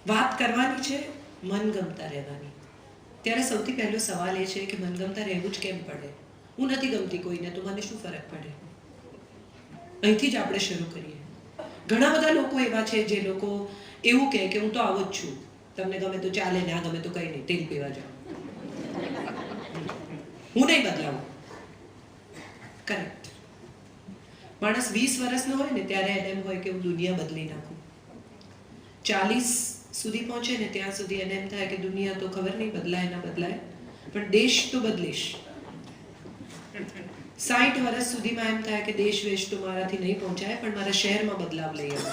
વાત કરવાની છે મનગમતા રહેવાની. ત્યારે સૌથી પહેલો સવાલ એ છે કે મનગમતા રહેવું જ કેમ પડે? હું નથી ગમતી કોઈને તો મને શું ફરક પડે? અહીંથી જ આપણે શરૂ કરીએ. ઘણા બધા લોકો એવા છે જે લોકો એવું કહે કે હું તો આવો જ છું, તમને ગમે તો ચાલે, ના ગમે તો કંઈ નહીં, તેલ પીવા જાઓ, હું નહીં બદલાવું. કરેક્ટ. માણસ 20 વર્ષનો હોય ને ત્યારે એને એમ હોય કે હું દુનિયા બદલી નાખું. 40 સુધી પહોંચે ને ત્યાં સુધી એને એમ થાય કે દુનિયા તો ખબર નહીં બદલાય ના બદલાય, પણ દેશ તો બદલીશ. 60 વર્ષ સુધીમાં એમ થાય કે દેશ વેશ તો મારાથી નહીં પહોંચાય, પણ મારા શહેરમાં બદલાવ લઈ આવે.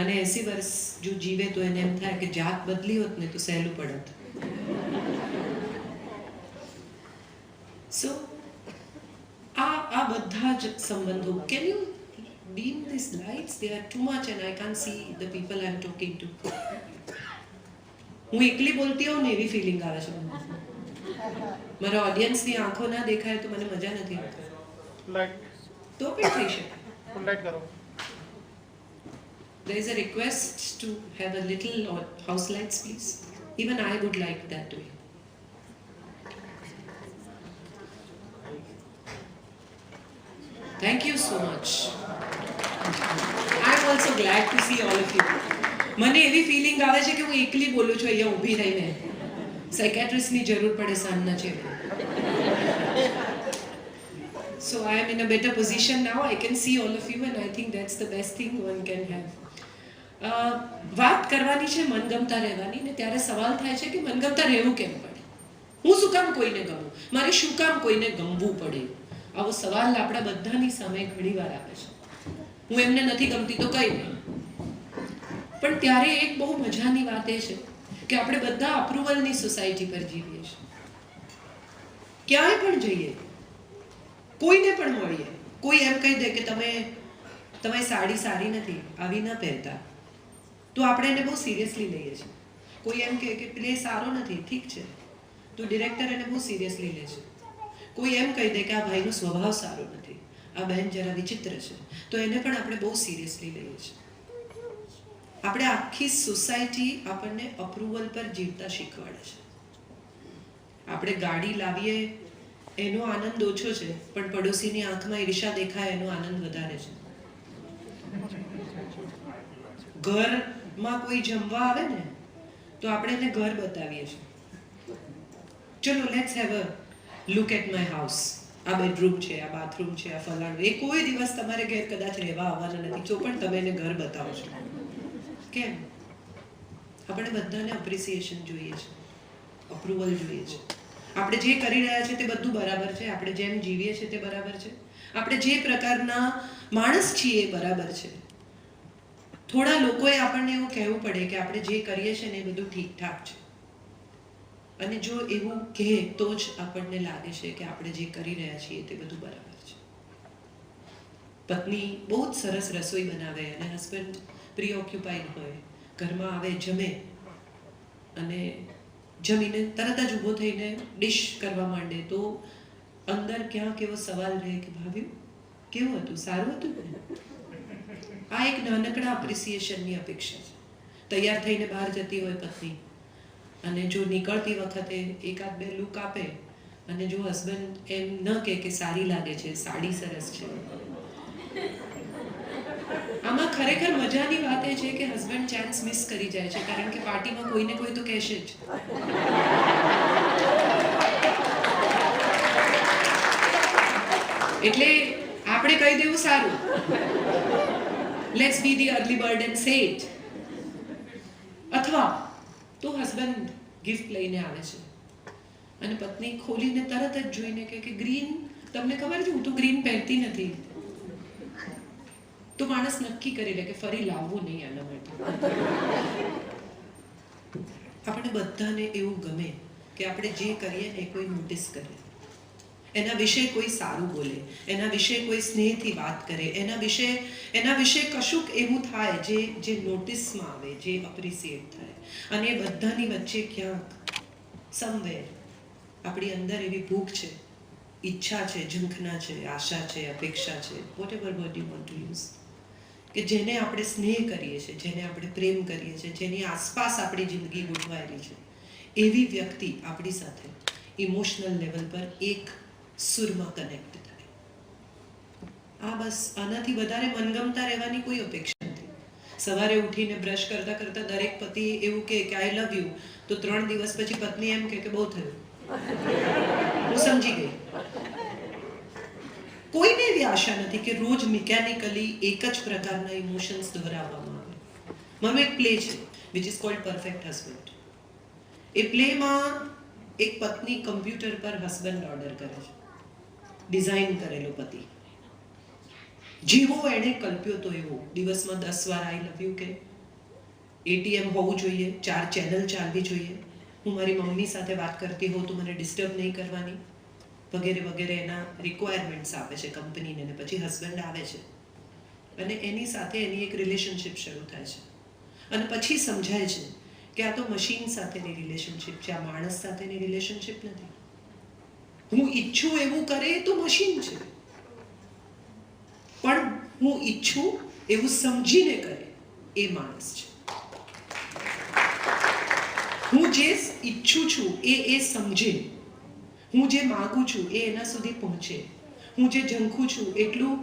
અને 80 વર્ષ જો જીવે તો એને એમ થાય કે જાત બદલી હોત ને તો સહેલું પડત. સો આ બધા જ સંબંધો. Can you dim these lights? They are too much and I can't see the people I'm talking to. હું એકલી બોલતી હોઉં ને એવી ફિલિંગ આવે છે. મારા ઓડિયન્સની આંખો ના દેખાય તો મને મજા નથી આવતી. તો પણ થઈ શકે. There is a request to have a little house lights, please. Even I would like that way. Thank you so much. I'm also glad to see all of you. મને એવી ફિલિંગ આવે છે કે હું એકલી બોલું છું અહીંયા ઊભી રહીને. સાયકેટ્રિસ્ટની જરૂર પડે સાંજના છે. So I am in a better position now. I can see all of you and I think that's the best thing one can have. વાત કરવાની છે મનગમતા રહેવાની ને ત્યારે સવાલ થાય છે કે મનગમતા રહેવું કેમ પડે? હું શું કામ કોઈને ગમું? મારે શું કામ કોઈને ગમવું પડે? આવો સવાલ આપણા બધાની સામે ઘણીવાર આવે છે. હું એમને નથી ગમતી તો કંઈ નહીં. પણ ત્યારે એક બહુ મજાની વાત એ છે કે આપણે બધા અપ્રુવલની સોસાયટી પર જીવીએ છીએ. ક્યાંય પણ જઈએ, કોઈને પણ મળીએ, કોઈ એમ કહી દે કે તમે સાડી સારી નથી, આવી ન પહેરતા, તો આપણે એને બહુ સિરિયસલી લઈએ છીએ. કોઈ એમ કહે કે પ્લે સારો નથી, ઠીક છે, તો ડિરેક્ટર એને બહુ સિરિયસલી લે છે. કોઈ એમ કહી દે કે આ ભાઈનો સ્વભાવ સારો નથી, આ બહેન જરા વિચિત્ર છે, તો એને પણ આપણે બહુ સિરિયસલી લઈએ છીએ. આપણે આખી સોસાયટી આપણને અપ્રુવલ પર જીવતા શીખવાડે છે. આપણે ગાડી લાવીએ એનો આનંદ ઓછો છે, પણ પડોશીની આંખમાં ઈર્ષા દેખાય એનો આનંદ વધારે છે. ઘરમાં કોઈ જમવા આવે ને તો આપણે એને ઘર બતાવીએ છીએ. ચલો let's have a look at my house. આ બેડરૂમ છે, આ બાથરૂમ છે, આ ફલાણું. એ કોઈ દિવસ તમારે ઘેર કદાચ રહેવા આવવાના નથી, તો પણ તમે એને ઘર બતાવો છો. કેમ? આપણે બધાને અપ્રિસિએશન જોઈએ છે, અપ્રુવલ જોઈએ છે. આપણે જે કરી રહ્યા છીએ તે બધું બરાબર છે, આપણે જેમ જીવીએ છીએ તે બરાબર છે, આપણે જે પ્રકારના માણસ છીએ એ બરાબર છે. થોડા લોકોએ આપણને એવું કહેવું પડે કે આપણે જે કરીએ છીએ ને એ બધું ઠીકઠાક છે. અને જો એવું કહે તો જ આપણને લાગે છે કે આપણે જે કરી રહ્યા છીએ તે બધું બરાબર છે. પત્ની બહુ જ સરસ રસોઈ બનાવે અને હસબન્ડ પ્રીઓક્યુપાઈડ હોય, ઘરમાં આવે, જમે અને જમીને તરત જ ઊભો થઈને ડિશ કરવા માંડે, તો અંદર ક્યાંક એવો સવાલ રહે કે ભાભી કેવું હતું, સારું હતું ને? આ એક નાનકડા અપ્રિસિએશનની અપેક્ષા છે. તૈયાર થઈને બહાર જતી હોય પત્ની અને જો નીકળતી વખતે એકાદ બે લુક આપે અને જો હસબન્ડ એમ ન કહે કે સારી લાગે છે, સાડી સરસ છે. આમાં ખરેખર મજાની વાત એ છે કે હસબન્ડ ચાન્સ મિસ કરી જાય છે, કારણ કે પાર્ટીમાં કોઈને કોઈ તો કહેશે જ. એટલે આપણે કહી દેવું સારું, let's be the early bird and say it. અથવા તો હસબન્ડ ગિફ્ટ લઈને આવે છે અને પત્ની ખોલીને તરત જ જોઈને કહે કે ગ્રીન, તમને ખબર છે હું તો ગ્રીન પહેરતી નથી. તો માણસ નક્કી કરી લે કે ફરી લાવવું નહીં આના માટે. આપણે બધાને એવું ગમે કે આપણે જે કરીએ ને કોઈ નોટિસ કરે, એના વિશે કોઈ સારું બોલે, એના વિશે કોઈ સ્નેહથી વાત કરે, એના વિશે કશુંક એવું થાય જે નોટિસમાં આવે, જે અપ્રિસિએટ થાય. અને એ બધાની વચ્ચે ક્યાંક સમવેર આપણી અંદર એવી ભૂખ છે, ઈચ્છા છે, ઝંખના છે, આશા છે, અપેક્ષા છે, whatever word you want to use, કે જેને આપણે સ્નેહ કરીએ છીએ, જેને આપણે પ્રેમ કરીએ છીએ, જેની આસપાસ આપણી જિંદગી ગોઠવાયેલી છે, એવી વ્યક્તિ આપણી સાથે ઇમોશનલ લેવલ પર એક સુરમાં કનેક્ટ થાય. આ બસ આનાથી વધારે મનગમતા રહેવાની કોઈ અપેક્ષા નથી. સવારે ઉઠીને બ્રશ કરતા કરતા દરેક પતિ એવું કહે કે આઈ લવ યુ, તો 3 દિવસ પછી પત્ની એમ કે બહુ થયું, હું સમજી ગઈ. કોઈને એવી આશા નથી કે રોજ મિકેનિકલી એક જ પ્રકારના ઇમોશન્સ દોહરાવવામાં આવે. મારો એક પ્લે છે which is called perfect husband. એ પ્લેમાં એક પત્ની કમ્પ્યુટર પર હસબન્ડ ઓર્ડર કરે છે, ડિઝાઇન કરેલો પતિ, જેવો એણે કલ્પ્યો તો એવો. દિવસમાં 10 વાર આઈ લવ યુ કે, એટીએમ હોવું જોઈએ, 4 ચેનલ ચાલવી જોઈએ, હું મારી મમ્મી સાથે વાત કરતી હોઉં તો મને ડિસ્ટર્બ નહીં કરવાની, વગેરે વગેરે એના રિક્વાયરમેન્ટ્સ આપે છે કંપનીને. અને પછી હસબન્ડ આવે છે અને એની સાથે એની એક રિલેશનશિપ શરૂ થાય છે. અને પછી સમજાય છે કે આ તો મશીન સાથેની રિલેશનશિપ છે, આ માણસ સાથેની રિલેશનશિપ નથી. હું ઈચ્છું એવું કરે તો મશીન છે, પણ હું ઈચ્છું એવું સમજીને કરે એ માણસ છે. હું જે ઈચ્છું છું એ સમજે, હું જે માગું છું એ એના સુધી પહોંચે, હું જે ઝંખું છું એટલું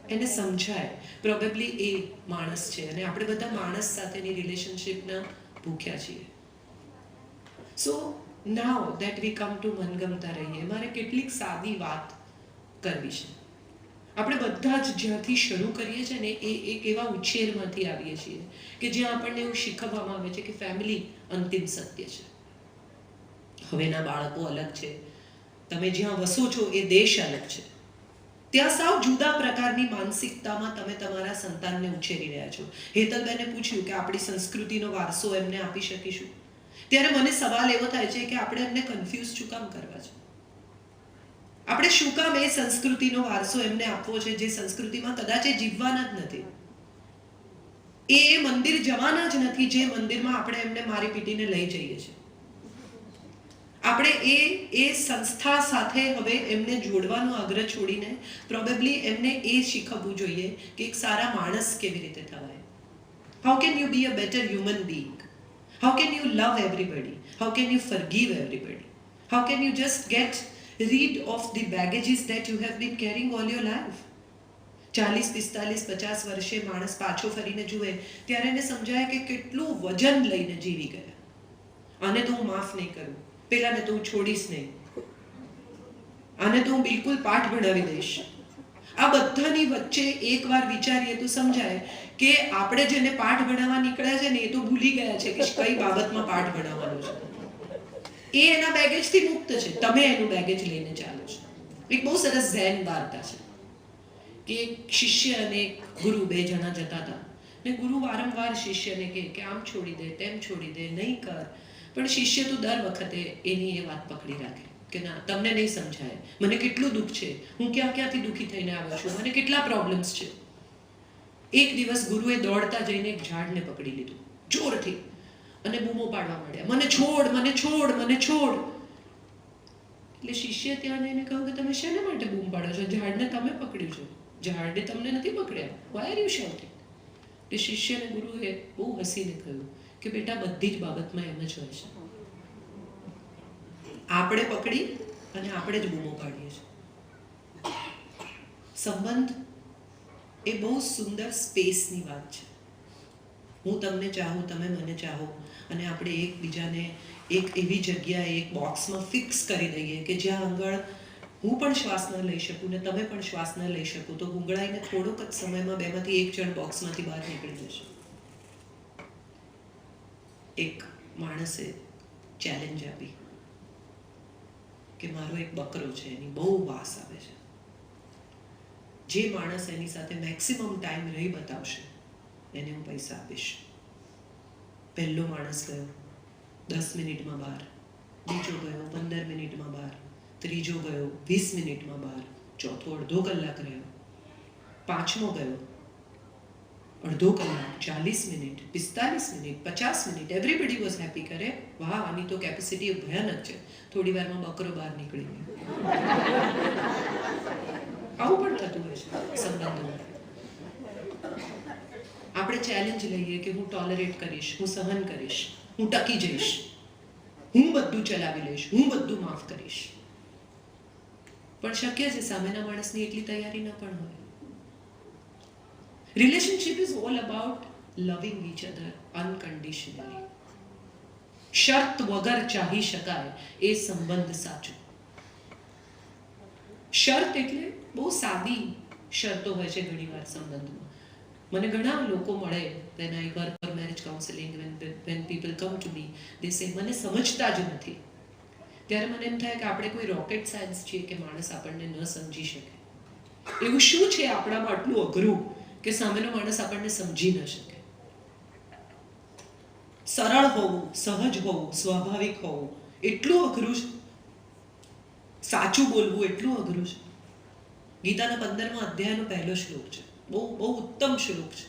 એને સમજાય, પ્રોબેબલી એ માણસ છે. અને આપણે બધા માણસ સાથેની રિલેશનશિપના ભૂખ્યા છીએ. સો નાઉ દેટ વી કમ ટુ મનગમતા રહીએ, મારે કેટલીક સાદી વાત કરવી છે. આપણે બધા જ જ્યાંથી શરૂ કરીએ છીએ ને એ એક એવા ઉછેરમાંથી આવીએ છીએ કે જ્યાં આપણને એવું શીખવવામાં આવે છે કે ફેમિલી અંતિમ સત્ય છે. હવેના બાળકો અલગ છે, તમે જ્યાં વસો છો એ દેશ અલગ છે. ત્યાં સાવ જુદા પ્રકારની માનસિકતામાં તમે તમારા સંતાનને ઉછેરી રહ્યા છો. હેતલબેને પૂછ્યું કે આપણી સંસ્કૃતિનો વારસો એમને આપી શકીશું, ત્યારે મને સવાલ એવો થાય છે કે આપણે એમને કન્ફ્યુઝ શું કામ કરવા છે? આપણે શું કામ એ સંસ્કૃતિનો વારસો એમને આપવો છે જે સંસ્કૃતિમાં કદાચ એ જીવવાના જ નથી, એ મંદિર જવાના જ નથી જે મંદિરમાં આપણે એમને મારી પીટીને લઈ જઈએ છીએ. આપણે એ સંસ્થા સાથે હવે એમને જોડવાનો આગ્રહ છોડીને પ્રોબેબલી એમને એ શીખવવું જોઈએ કે એક સારા માણસ કેવી રીતે થવાય. How can you be a better human being? How can you love everybody? How can you forgive everybody? How can you just get rid of the baggages that you have been carrying all your life? 40, 45, 50 વર્ષે માણસ પાછો ફરીને જુએ ત્યારે એને સમજાય કે કેટલું વજન લઈને જીવી ગયા. આને તો હું માફ નહીં કરું, પેલાને તો હું છોડીશ નહીં, આને તો હું બિલકુલ પાઠ ભણાવી દઈશ. આ બધાની વચ્ચે એકવાર વિચારીએ તો સમજાય કે આપણે જેને પાઠ ભણાવવા નીકળ્યા છે ને એ તો ભૂલી ગયા છે કે કઈ બાબતમાં પાઠ ભણાવવાનો છે. એ એના બેગેજથી મુક્ત છે, તમે એનું બેગેજ લઈને ચાલો છો. એક બહુ સરસ ઝેન વાર્તા છે કે એક શિષ્ય અને એક ગુરુ, 2 જણા જતા હતા ને ગુરુ વારંવાર શિષ્યને કહે કે આમ છોડી દે, તેમ છોડી દે, નહીં કર. પણ શિષ્ય તો દર વખતે એની એ વાત પકડી રાખે કે ના, તમને નહીં સમજાય, મને કેટલું દુઃખ છે, હું ક્યાંથી દુઃખી થઈને આવ્યો છું, મને કેટલા પ્રોબ્લેમ્સ છે. એક દિવસ ગુરુએ દોડતા જઈને એક ઝાડને પકડી લીધું જોરથી અને બૂમો પાડવા માંડ્યા, મને છોડ, મને છોડ, મને છોડ. એટલે શિષ્ય ત્યાં જઈને કહ્યું કે તમે શેના માટે બૂમ પાડો છો? ઝાડને તમે પકડ્યું છે, ઝાડે તમને નથી પકડ્યા. Why are you shouting? એટલે શિષ્યને ગુરુએ બહુ હસીને કહ્યું કે બેટા, બધી જ બાબતમાં એમ જ હોય છે, આપણે પકડી અને આપણે જ બૂમો પાડીએ છીએ. સંબંધ એ બહુ સુંદર સ્પેસની વાત છે. હું તમને ચાહું, તમે મને ચાહો, અને આપણે એકબીજાને એક એવી જગ્યાએ, એક બોક્સમાં ફિક્સ કરી દઈએ કે જ્યાં આગળ હું પણ શ્વાસ ન લઈ શકું ને તમે પણ શ્વાસ ન લઈ શકો, તો ગુંગળાઈને થોડોક જ સમયમાં બેમાંથી એક જણ બોક્સમાંથી બહાર નીકળી જશે. એક માણસે ચેલેન્જ આપી કે મારો એક બકરો છે, એની બહુ વાસ આવે છે, જે માણસ એની સાથે મેક્સિમમ ટાઈમ રહી બતાવશે એને હું પૈસા આપીશ. પહેલો માણસ ગયો 10 મિનિટમાં બહાર, બીજો ગયો 15 મિનિટમાં બહાર, ત્રીજો ગયો 20 મિનિટમાં બહાર, ચોથો અડધો કલાક રહ્યો, પાંચમો ગયો અડધો કલાક, 40 minute, 45 minute, 50 minute. Everybody was happy. કરે વાહ, આની તો કેપેસિટી ભયાનક છે. થોડી વારમાં બકરો બહાર નીકળી ગયો. આવું પણ થતું હોય છે સંબંધોમાં. આપણે ચેલેન્જ લઈએ કે હું ટોલરેટ કરીશ, હું સહન કરીશ, હું ટકી જઈશ, હું બધું ચલાવી લઈશ, હું બધું માફ કરીશ. પણ શક્ય છે સામેના માણસની એટલી તૈયારી ન પણ હોય. રિલેશનશિપ ઇઝ ઓલ અબાઉટ લવિંગ ઈચ અધર અનકન્ડિશનલી. શર્ત વગર ચાહી શકાય એ સંબંધ સાચો. શરત એટલે બહુ સાદી શરતો હોય છે ઘણીવાર સંબંધમાં. મને ઘણા લોકો મળે when I work for marriage counseling, when people come to me, they say મને સમજતા જ નથી. ત્યારે મને એમ થાય કે આપણે કોઈ રોકેટ સાયન્સ છીએ કે માણસ આપણને ન સમજી શકે. એવું શું છે આપણામાં આટલું અઘરું કે સામેનો માણસ આપણને સમજી ન શકે? સરળ હોવું, સહજ હોવું, સ્વાભાવિક હોવું એટલું અઘરું છે. સાચું બોલવું એટલું અઘરું છે. ગીતાના 15મા અધ્યાયનો પહેલો શ્લોક છે. બહુ બહુ ઉત્તમ શ્લોક છે.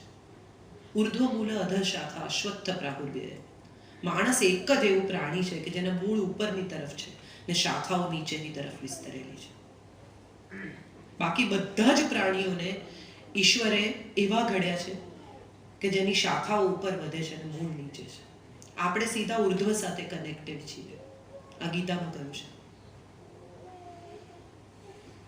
ઉર્ધ્વ મૂળ અધઃ શાખા અશ્વત્થ પ્રાહુર્વ્ય. માણસ એક જ એવું પ્રાણી છે કે જેના મૂળ ઉપરની તરફ છે ને શાખાઓ નીચેની તરફ વિસ્તરેલી છે. બાકી બધા જ પ્રાણીઓને ઈશ્વરે એવા ઘડ્યા છે કે જેની શાખાઓ ઉપર વધે છે અને મૂળ નીચે છે. આપણે સીધા ઉર્ધ્વ સાથે કનેક્ટેડ છીએ. આ ગીતામાં કહ્યું છે.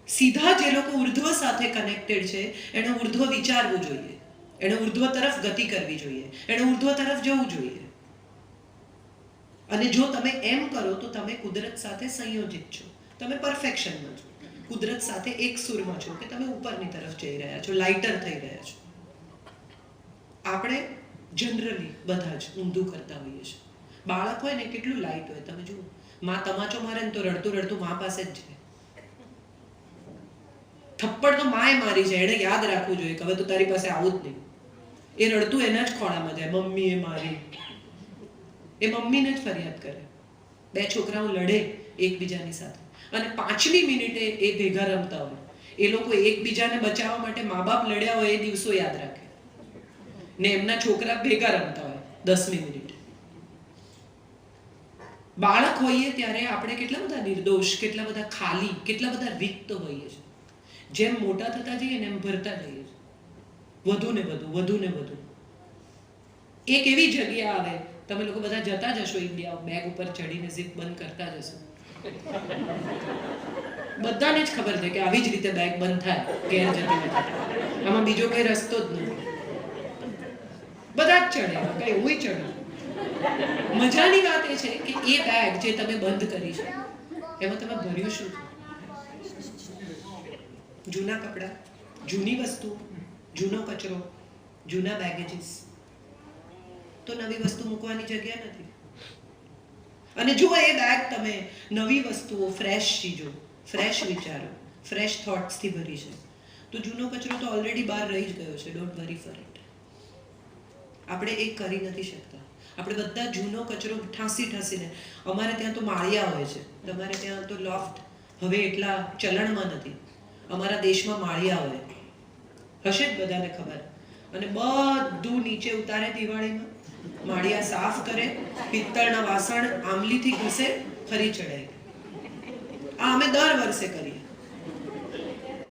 સીધા જે લોકો ઉર્ધ્વ સાથે કનેક્ટેડ છે એને ઉર્ધ્વ વિચારવું જોઈએ, એને ઉર્ધ્વ તરફ ગતિ કરવી જોઈએ, એને ઉર્ધ્વ તરફ જવું જોઈએ. અને જો તમે એમ કરો તો તમે કુદરત સાથે સંયોજિત છો, તમે પરફેક્શનમાં છો, કુદરત સાથે એક સુરમાં છો કે તમે ઉપરની તરફ જઈ રહ્યા છો, લાઇટર થઈ રહ્યા છો. આપણે જનરલી બધા જ ઊંધું કરતા હોઈએ છીએ. બાળક હોય ને કેટલું લાઇટ હોય, તમે જુઓ, માં તમાચો મારે ને તો રડતું રડતું માં પાસે જ છે. થપ્પડ તો માએ મારી છે, એને યાદ રાખવું જોઈએ કે હવે તો તારી પાસે આવું જ નહીં. એ રડતું એના જ ખોળામાં જાય, મમ્મી એ મારી. એ મમ્મીને જ ફરિયાદ કરે. બે છોકરાઓ લડે એકબીજાની સાથે અને 5મી મિનિટે એ ભેગા રમતા હોય. એ લોકો એકબીજાને બચાવવા માટે મા બાપ લડ્યા હોય એ દિવસો યાદ રાખે ને એમના છોકરા ભેગા રમતા હોય 10મી મિનિટે. બાળક હોઈએ ત્યારે આપણે કેટલા બધા નિર્દોષ, કેટલા બધા ખાલી, કેટલા બધા રિક્ત હોઈએ છીએ. જેમ મોટા થતા જઈએ ને એમ ભરતા જઈએ છીએ, વધુ ને વધુ, વધુ ને વધુ. એક એવી જગ્યા આવે, તમે લોકો બધા જતા જશો ઇન્ડિયા, બેગ ઉપર ચડીને ઝીપ બંધ કરતા જશો. બધાને જ ખબર છે કે આવી જ રીતે બેગ બંધ થાય ઘેર જતી વખતે. આમાં બીજો કઈ રસ્તો જ નથી. બધા જ ચડે, કઈ હું ચડું. મજાની વાત એ છે કે એ બેગ જે તમે બંધ કરી છે એમાં તમે ભર્યું શું છે? જૂના કપડા, જૂની વસ્તુ, જૂનો કચરો, જૂના બેગેજીસ. તો નવી વસ્તુ મૂકવાની જગ્યા નથી. અને જો એ બેગ તમે નવી વસ્તુઓ, ફ્રેશ ચીજો, ફ્રેશ વિચારો, ફ્રેશ થોટ્સથી ભરી છે તો જૂનો કચરો તો ઓલરેડી બહાર રહી જ ગયો છે. Don't worry four it. આપણે એ કરી નથી શકતા. આપણે બધા જૂનો કચરો ઠાંસીને, અમારે ત્યાં તો માળિયા હોય છે, તમારે ત્યાં તો લોફ્ટ હવે એટલા ચલણમાં નથી. અમારા દેશમાં માળિયા હોય, હશે જ બધાને ખબર. અને બધું નીચે ઉતારે દિવાળીમાં, માળિયા સાફ કરે, પિત્તળના વાસણ આંબલીથી ઘસે, ફરી ચડાય. આ અમે દર વર્ષે કરીએ.